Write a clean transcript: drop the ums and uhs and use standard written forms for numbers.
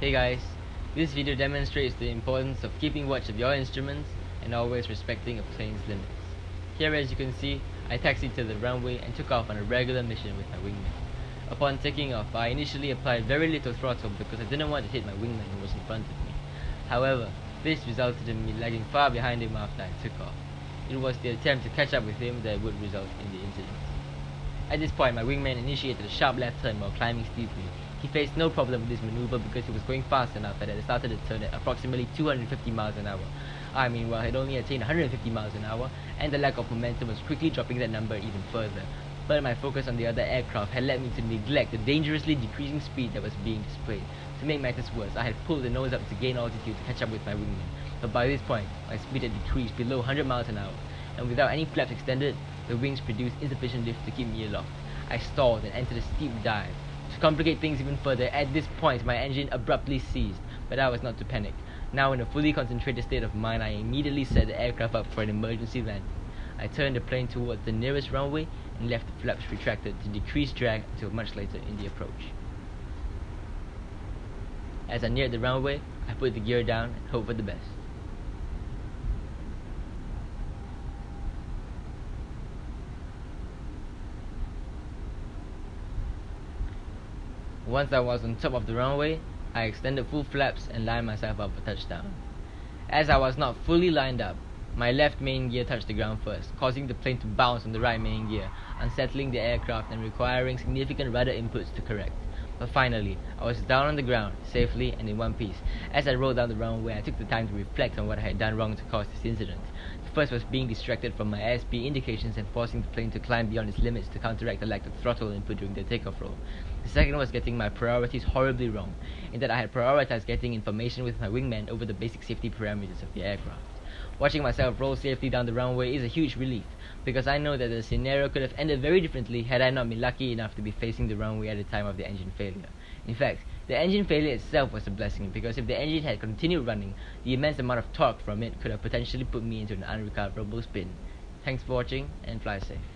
Hey guys, this video demonstrates the importance of keeping watch of your instruments and always respecting a plane's limits. Here, as you can see, I taxied to the runway and took off on a regular mission with my wingman. Upon taking off, I initially applied very little throttle because I didn't want to hit my wingman who was in front of me. However, this resulted in me lagging far behind him after I took off. It was the attempt to catch up with him that would result in the incident. At this point, my wingman initiated a sharp left turn while climbing steeply. He faced no problem with this maneuver because he was going fast enough that it started to turn at approximately 250 miles an hour. I meanwhile had only attained 150 miles an hour, and the lack of momentum was quickly dropping that number even further. But my focus on the other aircraft had led me to neglect the dangerously decreasing speed that was being displayed. To make matters worse, I had pulled the nose up to gain altitude to catch up with my wingman, but by this point, my speed had decreased below 100 miles an hour, and without any flaps extended, the wings produced insufficient lift to keep me aloft. I stalled and entered a steep dive. To complicate things even further, at this point my engine abruptly ceased, but I was not to panic. Now in a fully concentrated state of mind, I immediately set the aircraft up for an emergency landing. I turned the plane towards the nearest runway and left the flaps retracted to decrease drag until much later in the approach. As I neared the runway, I put the gear down and hoped for the best. Once I was on top of the runway, I extended full flaps and lined myself up for touchdown. As I was not fully lined up, my left main gear touched the ground first, causing the plane to bounce on the right main gear, unsettling the aircraft and requiring significant rudder inputs to correct. But finally, I was down on the ground, safely and in one piece. As I rolled down the runway, I took the time to reflect on what I had done wrong to cause this incident. The first was being distracted from my airspeed indications and forcing the plane to climb beyond its limits to counteract the lack of throttle input during the takeoff roll. The second was getting my priorities horribly wrong, in that I had prioritized getting information with my wingman over the basic safety parameters of the aircraft. Watching myself roll safely down the runway is a huge relief, because I know that the scenario could have ended very differently had I not been lucky enough to be facing the runway at the time of the engine failure. In fact, the engine failure itself was a blessing, because if the engine had continued running, the immense amount of torque from it could have potentially put me into an unrecoverable spin. Thanks for watching, and fly safe.